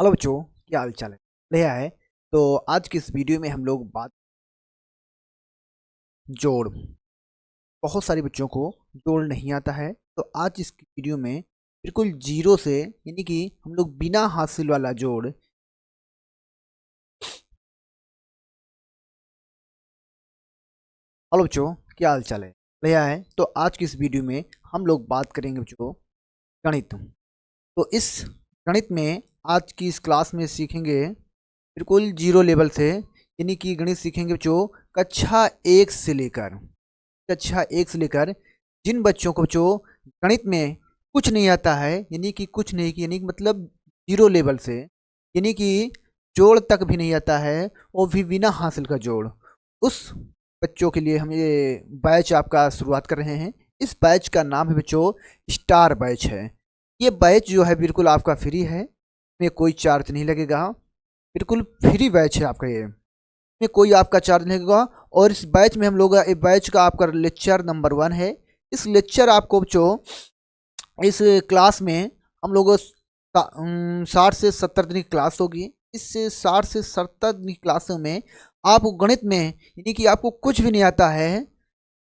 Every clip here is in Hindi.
हेलो बच्चों, क्या हाल चाल है? बढ़िया है। तो आज की इस वीडियो में हम लोग बात जोड़। बहुत सारे बच्चों को जोड़ नहीं आता है, तो आज इस वीडियो में बिल्कुल जीरो से, यानी कि हम लोग बिना हासिल वाला जोड़। हेलो बच्चों, क्या हाल चाल है? बढ़िया है। तो आज की इस वीडियो में हम लोग बात करेंगे बच्चों गणित। तो इस गणित में आज की इस क्लास में सीखेंगे बिल्कुल जीरो लेवल से, यानी कि गणित सीखेंगे बच्चों कक्षा 1 से लेकर जिन बच्चों को बच्चों गणित में कुछ नहीं आता है, यानी कि कुछ नहीं, यानी कि मतलब जीरो लेवल से, यानी कि जोड़ तक भी नहीं आता है, वो भी बिना हासिल का जोड़। उस बच्चों के लिए हम ये बैच आपका शुरुआत कर रहे हैं। इस बैच का नाम है बच्चों स्टार बैच है। ये बैच जो है बिल्कुल आपका फ्री है, इसमें कोई चार्ज नहीं लगेगा। बिल्कुल फ्री बैच है आपका ये, में कोई आपका चार्ज नहीं लगेगा। और इस बैच में हम लोग, इस बैच का आपका लेक्चर नंबर 1 है। इस लेक्चर आपको बच्चों इस क्लास में हम लोग 60 से 70 दिन की क्लास होगी। इस 60 से 70 दिन की क्लासों में आपको गणित में, यानी कि आपको कुछ भी नहीं आता है,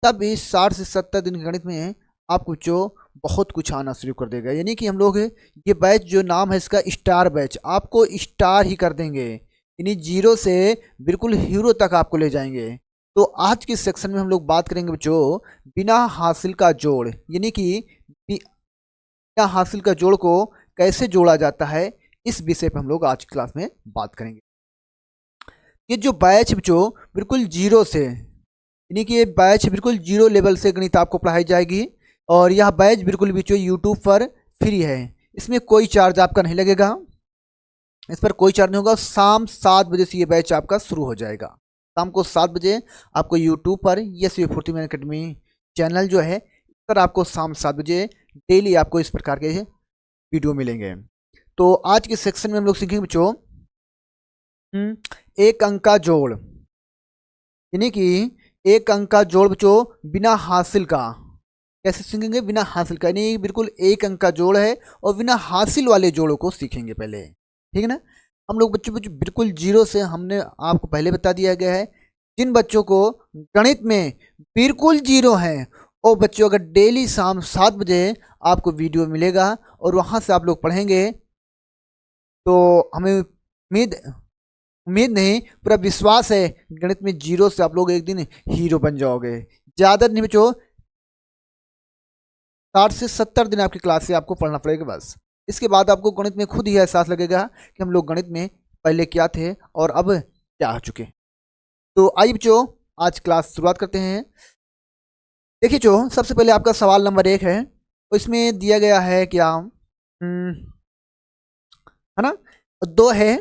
तब इस 60 से 70 दिन के गणित में आपको जो बहुत कुछ आना शुरू कर देगा। यानी कि हम लोग ये बैच जो नाम है इसका स्टार बैच, आपको स्टार ही कर देंगे, यानी जीरो से बिल्कुल हीरो तक आपको ले जाएंगे। तो आज के सेक्शन में हम लोग बात करेंगे बच्चों बिना हासिल का जोड़, यानी कि बिना हासिल का जोड़ को कैसे जोड़ा जाता है, इस विषय पर हम लोग आज की क्लास में बात करेंगे। ये जो बैच बच्चों बिल्कुल जीरो से, यानी कि ये बैच बिल्कुल जीरो लेवल से गणित आपको पढ़ाई जाएगी। और यह बैच बिल्कुल बच्चों यूट्यूब पर फ्री है, इसमें कोई चार्ज आपका नहीं लगेगा, इस पर कोई चार्ज नहीं होगा। शाम 7 बजे से ये बैच आपका शुरू हो जाएगा। शाम को 7 बजे आपको यूट्यूब पर यस वी फुर्ती मैन अकेडमी चैनल जो है, इस पर आपको शाम 7 बजे डेली आपको इस प्रकार के वीडियो मिलेंगे। तो आज के सेक्शन में हम लोग सीखेंगे बच्चों एक अंक का जोड़, यानी कि एक अंक का जोड़ बच्चों बिना हासिल का। कैसे सीखेंगे? बिना हासिल का, यानी बिल्कुल एक अंक का जोड़ है और बिना हासिल वाले जोड़ों को सीखेंगे पहले, ठीक है ना। हम लोग बच्चों बच्चों बिल्कुल जीरो से, हमने आपको पहले बता दिया गया है। जिन बच्चों को गणित में बिल्कुल जीरो है, वो बच्चों अगर डेली शाम 7 बजे आपको वीडियो मिलेगा और वहाँ से आप लोग पढ़ेंगे, तो हमें उम्मीद उम्मीद नहीं, पूरा विश्वास है गणित में जीरो से आप लोग एक दिन हीरो बन जाओगे। ज़्यादा नहीं बच्चों, 60 से 70 दिन आपकी क्लास से आपको पढ़ना पड़ेगा बस। इसके बाद आपको गणित में खुद ही एहसास लगेगा कि हम लोग गणित में पहले क्या थे और अब क्या हो चुके। तो आइए बच्चों आज क्लास शुरुआत करते हैं। देखिए बच्चों, सबसे पहले आपका सवाल नंबर 1 है, तो इसमें दिया गया है क्या, है ना, 2 है।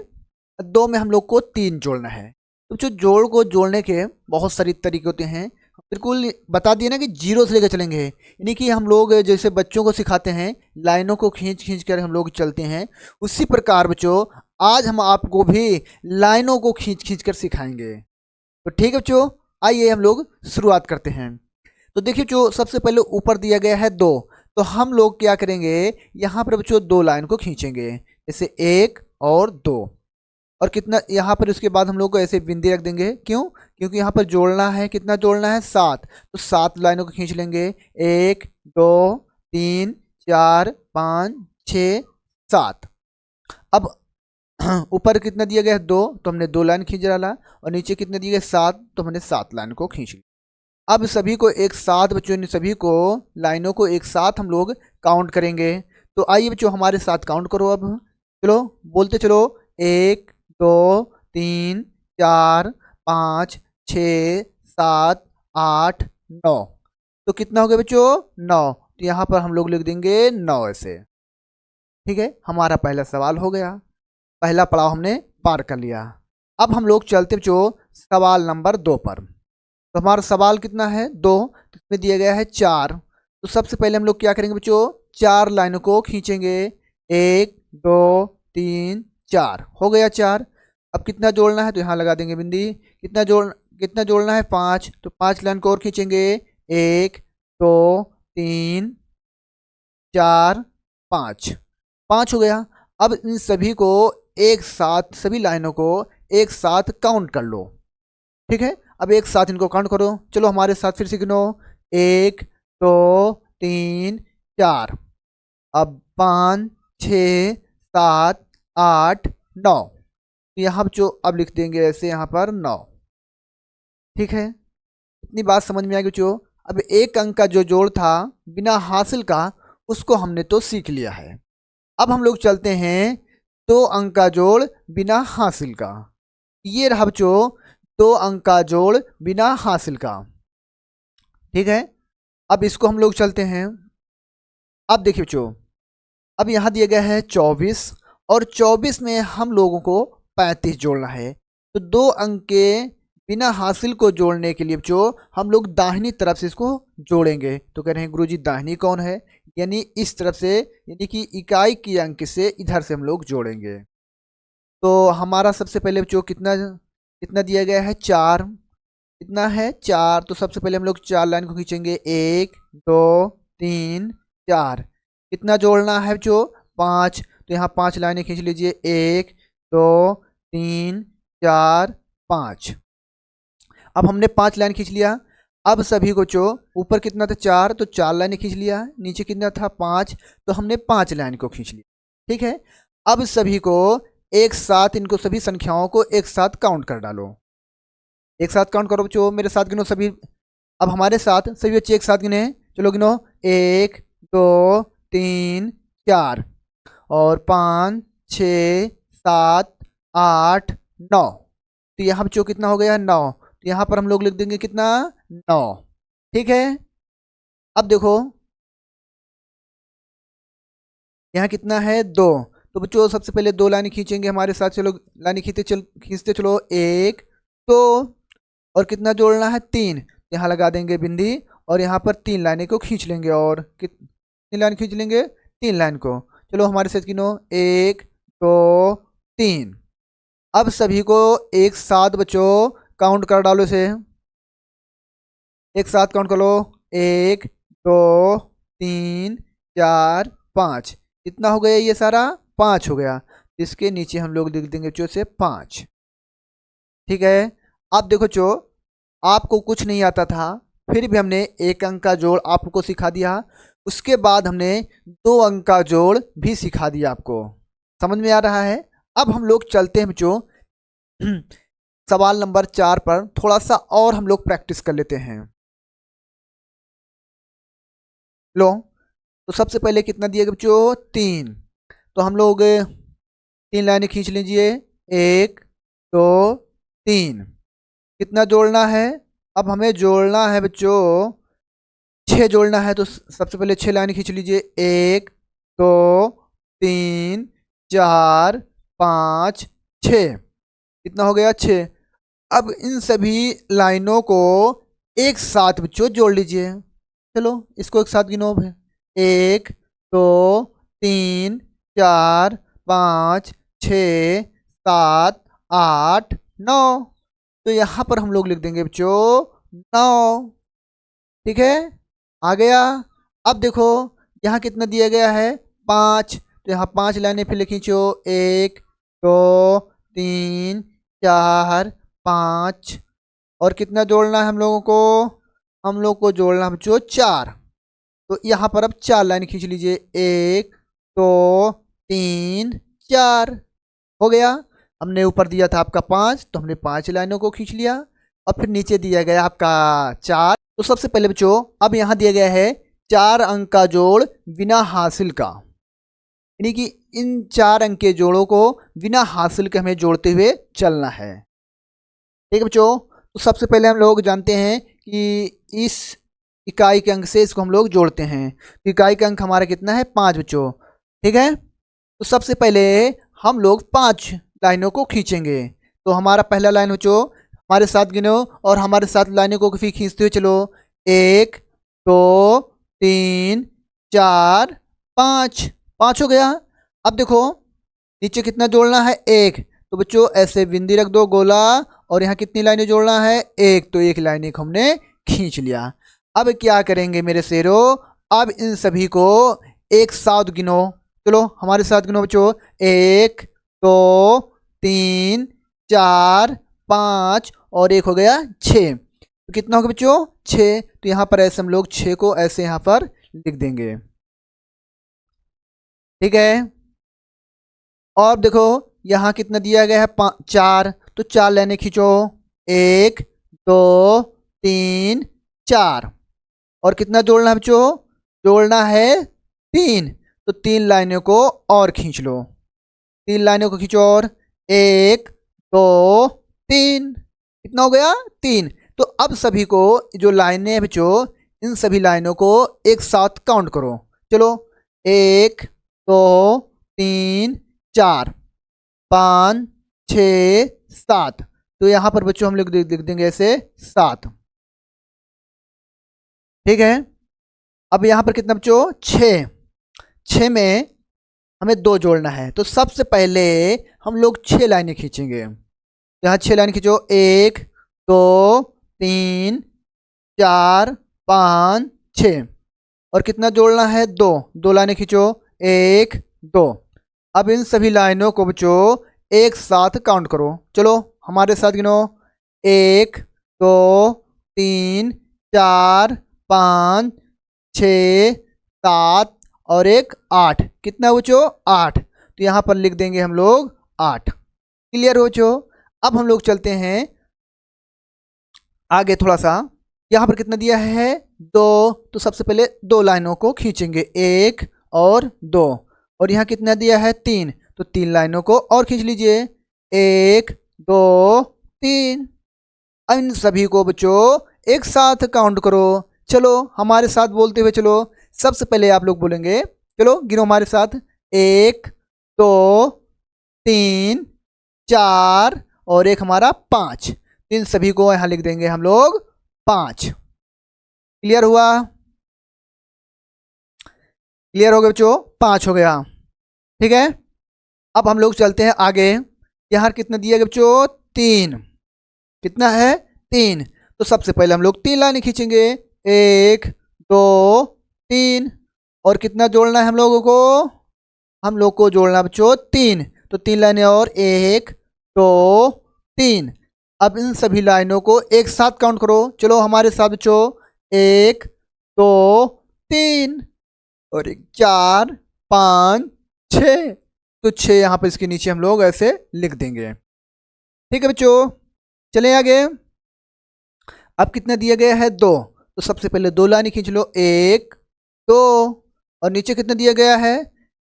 2 में हम लोग को 3 जोड़ना है। तो जो जोड़ को जोड़ने के बहुत सारे तरीके होते हैं, बिल्कुल बता दिए ना कि जीरो से लेकर चलेंगे, यानी कि हम लोग जैसे बच्चों को सिखाते हैं लाइनों को खींच खींच कर हम लोग चलते हैं, उसी प्रकार बच्चों आज हम आपको भी लाइनों को खींच खींच कर सिखाएंगे। तो ठीक है बच्चों, आइए हम लोग शुरुआत करते हैं। तो देखिए जो सबसे पहले ऊपर दिया गया है 2, तो हम लोग क्या करेंगे, यहाँ पर बच्चों 2 लाइन को खींचेंगे, जैसे 1 और 2। और कितना यहाँ पर, उसके बाद हम लोग को ऐसे बिंदी रख देंगे, क्यों? क्योंकि यहाँ पर जोड़ना है, कितना जोड़ना है 7, तो 7 लाइनों को खींच लेंगे, 1 2 3 4 5 6 7। अब ऊपर कितना दिया गया है 2, तो हमने 2 लाइन खींच डाला, और नीचे कितना दिया गया 7, तो हमने 7 लाइन को खींच लिया। अब सभी को एक साथ बच्चों ने सभी को लाइनों को एक साथ हम लोग काउंट करेंगे। तो आइए बच्चों हमारे साथ काउंट करो अब, चलो बोलते चलो, 1 2 3 4 5 6 7 8 9। तो कितना हो गया बच्चों 9, तो यहाँ पर हम लोग लिख देंगे 9 ऐसे। ठीक है, हमारा पहला सवाल हो गया, पहला पड़ाव हमने पार कर लिया। अब हम लोग चलते बच्चों सवाल नंबर 2 पर। तो हमारा सवाल कितना है 2, तो इसमें दिया गया है 4। तो सबसे पहले हम लोग क्या करेंगे बच्चों, 4 लाइनों को खींचेंगे, 1 2 3 4, हो गया 4। अब कितना जोड़ना है, तो यहाँ लगा देंगे बिंदी। कितना जोड़ना है 5, तो 5 लाइन को और खींचेंगे, 1 2 3 4 5, 5 हो गया। अब इन सभी को एक साथ सभी लाइनों को एक साथ काउंट कर लो। ठीक है, अब एक साथ इनको काउंट करो। चलो हमारे साथ फिर से गिनो, 1 2 3 4, अब 5 6 7 8 9, यहाँ जो अब लिख देंगे ऐसे यहाँ पर 9। ठीक है, इतनी बात समझ में आ गई बच्चों। अब एक अंक का जो जोड़ था बिना हासिल का, उसको हमने तो सीख लिया है। अब हम लोग चलते हैं 2 अंक का जोड़ बिना हासिल का। ये रहा बच्चों 2 अंक का जोड़ बिना हासिल का। ठीक है, अब इसको हम लोग चलते हैं। अब देखिए बच्चों, अब यहाँ दिया गया है 24 और 24 में हम लोगों को 35 जोड़ना है। तो 2 अंक के बिना हासिल को जोड़ने के लिए बच्चों हम लोग दाहिनी तरफ से इसको जोड़ेंगे। तो कह रहे हैं गुरुजी दाहिनी कौन है, यानी इस तरफ से, यानी कि इकाई की अंक से इधर से हम लोग जोड़ेंगे। तो हमारा सबसे पहले बच्चों कितना कितना दिया गया है, 4। कितना है 4, तो सबसे पहले हम लोग 4 लाइन को खींचेंगे, 1 2 3 4। कितना जोड़ना है बच्चों, 5, तो यहाँ 5 लाइनें खींच लीजिए, 1 2 3 4 5। अब हमने 5 लाइन खींच लिया। अब सभी को जो ऊपर कितना था 4, तो 4 लाइनें खींच लिया। नीचे कितना था 5, तो हमने 5 लाइन को खींच लिया। ठीक है, अब सभी को एक साथ, इनको सभी संख्याओं को एक साथ काउंट कर डालो। एक साथ काउंट करो बच्चों, मेरे साथ गिनो सभी। अब हमारे साथ सभी बच्चे एक साथ गिने, चलो गिनो, 1 2 3 4 और 5 6 7 8 9। तो यहाँ बच्चों कितना हो गया, 9। तो यहाँ पर हम लोग लिख देंगे कितना, 9। ठीक है, अब देखो यहाँ कितना है, 2। तो बच्चों सबसे पहले 2 लाइन खींचेंगे हमारे साथ, चलो लाइन खींचते चलो, 1 2 और कितना जोड़ना है, 3। यहाँ लगा देंगे बिंदी और यहाँ पर 3 लाइनें को खींच लेंगे। और कितनी लाइन खींच लेंगे, 3 लाइन को। चलो हमारे साथ गिनो, 1 2 3। अब सभी को एक साथ बच्चों काउंट कर डालो इसे, एक साथ काउंट कर लो, 1 2 3 4 5। कितना हो गया ये सारा, 5 हो गया। इसके नीचे हम लोग लिख देंगे बच्चों से 5। ठीक है, अब देखो बच्चों, आपको कुछ नहीं आता था, फिर भी हमने 1 अंक का जोड़ आपको सिखा दिया। उसके बाद हमने 2 अंक का जोड़ भी सिखा दिया आपको। समझ में आ रहा है। अब हम लोग चलते हैं बच्चों सवाल नंबर 4 पर, थोड़ा सा और हम लोग प्रैक्टिस कर लेते हैं। लो, तो सबसे पहले कितना दिया गया बच्चों, 3। तो हम लोग 3 लाइनें खींच लीजिए, 1 2 3। कितना जोड़ना है, अब हमें जोड़ना है बच्चों 6 जोड़ना है। तो सबसे पहले 6 लाइनें खींच लीजिए, 1 2 3 4 5 6। कितना हो गया, 6। अब इन सभी लाइनों को एक साथ बच्चों जोड़ लीजिए। चलो इसको एक साथ गिनो, 1 2 3 4 5 6 7 8 9। तो यहाँ पर हम लोग लिख देंगे बच्चों 9। ठीक है, आ गया। अब देखो यहाँ कितना दिया गया है, 5। तो यहाँ 5 लाइनें फिर खींचो, 1 2 3 4 5। और कितना जोड़ना है हम लोगों को, हम लोग को जोड़ना है बच्चों 4। तो यहाँ पर अब 4 लाइन खींच लीजिए, 1 2 3 4। हो गया। हमने ऊपर दिया था आपका 5, तो हमने 5 लाइनों को खींच लिया। और फिर नीचे दिया गया आपका 4। तो सबसे पहले बच्चों अब यहाँ दिया गया है 4 अंक का जोड़ बिना हासिल का, यानी कि इन 4 अंक के जोड़ों को बिना हासिल के हमें जोड़ते हुए चलना है। ठीक है बच्चों, तो सबसे पहले हम लोग जानते हैं कि इस इकाई के अंक से इसको हम लोग जोड़ते हैं। तो इकाई का अंक हमारा कितना है, 5 बच्चों। ठीक है, तो सबसे पहले हम लोग 5 लाइनों को खींचेंगे। तो हमारा पहला लाइन बच्चों, हमारे साथ गिनो और हमारे साथ लाइनों को फिर खींचते हुए चलो, 1 2 3 4 5। 5 हो गया। अब देखो नीचे कितना जोड़ना है, 1। तो बच्चों ऐसे बिंदी रख दो गोला, और यहाँ कितनी लाइनें जोड़ना है, 1। तो 1 लाइन एक हमने खींच लिया। अब क्या करेंगे मेरे शेरों, अब इन सभी को एक साथ गिनो। चलो हमारे साथ गिनो बच्चों, 1 दो, तीन, चार, पाँच और एक हो गया छः। तो कितना होगा बच्चों? छः। तो यहाँ पर ऐसे हम लोग छः को ऐसे यहाँ पर लिख देंगे। ठीक है। और देखो यहाँ कितना दिया गया है? चार। तो चार लाइनें खींचो। एक, दो, तीन, चार। और कितना जोड़ना है बच्चों? जोड़ना है तीन। तो तीन लाइनों को और खींच लो। तीन लाइनों को खींचो और एक, दो, तीन। कितना हो गया? तीन। तो अब सभी को जो लाइनें हैं बच्चों, इन सभी लाइनों को एक साथ काउंट करो। चलो, एक, दो, तीन, चार, पाँच, छ, सात। तो यहाँ पर बच्चों हम लोग लिख देंगे ऐसे सात। ठीक है। अब यहाँ पर कितना बच्चों? छः। छः में हमें दो जोड़ना है। तो सबसे पहले हम लोग छः लाइनें खींचेंगे। यहाँ छः लाइन खींचो। एक, दो, तीन, चार, पाँच, छः। और कितना जोड़ना है? दो। दो लाइनें खींचो। एक, दो। अब इन सभी लाइनों को बच्चों एक साथ काउंट करो। चलो हमारे साथ गिनो। एक, दो, तीन, चार, पाँच, छ, सात और एक आठ। कितना बच्चों? आठ। तो यहाँ पर लिख देंगे हम लोग आठ। क्लियर हो बच्चों? अब हम लोग चलते हैं आगे थोड़ा सा। यहाँ पर कितना दिया है? दो। तो सबसे पहले दो लाइनों को खींचेंगे। एक और दो। और यहाँ कितना दिया है? तीन। तो तीन लाइनों को और खींच लीजिए। एक, दो, तीन। इन सभी को बच्चों एक साथ काउंट करो। चलो हमारे साथ बोलते हुए चलो। सबसे पहले आप लोग बोलेंगे। चलो गिनो हमारे साथ। एक, दो, तीन, चार और एक हमारा पाँच। इन सभी को यहाँ लिख देंगे हम लोग पाँच। क्लियर हुआ? क्लियर हो गया बच्चों? पाँच हो गया। ठीक है। अब हम लोग चलते हैं आगे। यहाँ कितना दिया गया बच्चों? तीन। कितना है? तीन। तो सबसे पहले हम लोग तीन लाइनें खींचेंगे। एक, दो, तीन। और कितना जोड़ना है हम लोगों को? हम लोग को जोड़ना बच्चों तीन। तो तीन लाइनें और एक, दो, तीन। अब इन सभी लाइनों को एक साथ काउंट करो। चलो हमारे साथ बच्चों। एक, दो, तीन और एक, चार, पाँच, छ। तो छः यहाँ पर इसके नीचे हम लोग ऐसे लिख देंगे। ठीक है बच्चों, चलें आगे। अब कितना दिया गया है? दो। तो सबसे पहले दो लाइन खींच लो। एक, दो। और नीचे कितना दिया गया है?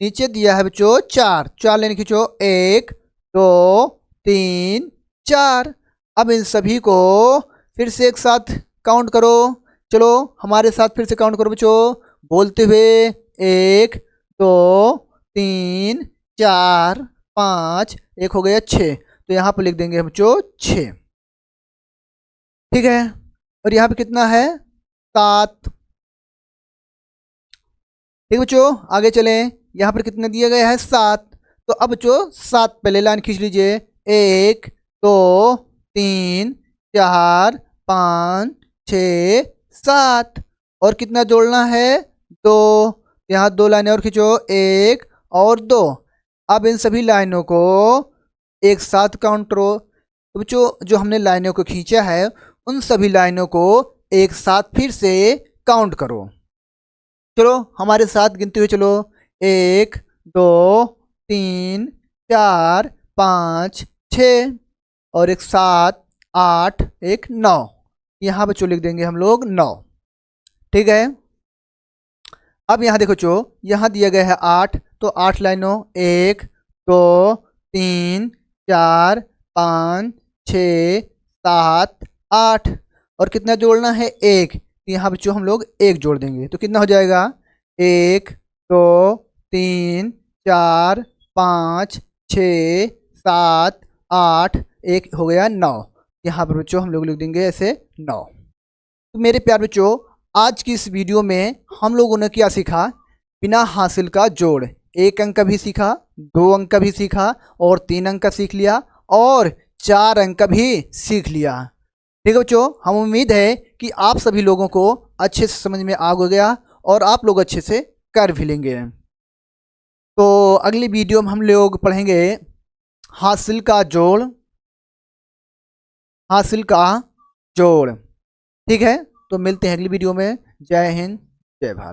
नीचे दिया है बच्चों चार। चार लाइन खींचो। एक, दो, तीन, चार। अब इन सभी को फिर से एक साथ काउंट करो। चलो हमारे साथ फिर से काउंट करो बच्चों बोलते हुए। एक, दो, तीन, चार, पाँच, एक हो गया छः। तो यहाँ पर लिख देंगे बच्चों छः। ठीक है। और यहाँ पे कितना है? सात। ठीक बच्चों, आगे चलें। यहाँ पर कितना दिया गया है? सात। तो अब बच्चों सात पहले लाइन खींच लीजिए। एक, दो, तीन, चार, पाँच, छ, सात। और कितना जोड़ना है? दो। यहाँ दो लाइनें और खींचो। एक और दो। अब इन सभी लाइनों को एक साथ काउंट करो। तो बच्चों जो हमने लाइनों को खींचा है उन सभी लाइनों को एक साथ फिर से काउंट करो। चलो हमारे साथ गिनते हुए चलो। एक, दो, तीन, चार, पाँच, छ और एक सात, आठ, एक नौ। यहाँ बच्चों लिख देंगे हम लोग नौ। ठीक है। अब यहाँ देखो बच्चों, यहाँ दिया गया है आठ। तो आठ लाइनों। एक, दो, तीन, चार, पाँच, छ, सात, आठ। और कितना जोड़ना है? एक। यहाँ बच्चों हम लोग एक जोड़ देंगे। तो कितना हो जाएगा? एक, दो, तीन, चार, पाँच, छ, सात, आठ, एक हो गया नौ। यहाँ पर बच्चों हम लोग लिख देंगे ऐसे नौ। तो मेरे प्यार बच्चों, आज की इस वीडियो में हम लोगों ने क्या सीखा? बिना हासिल का जोड़। एक अंक का भी सीखा, दो अंक का भी सीखा और तीन अंक का सीख लिया और चार अंक का भी सीख लिया। ठीक है बच्चों, हम उम्मीद है कि आप सभी लोगों को अच्छे से समझ में आ गया और आप लोग अच्छे से कर भी लेंगे। तो अगली वीडियो में हम लोग पढ़ेंगे हासिल का जोड़, हासिल का जोड़। ठीक है, तो मिलते हैं अगली वीडियो में। जय हिंद, जय भारत।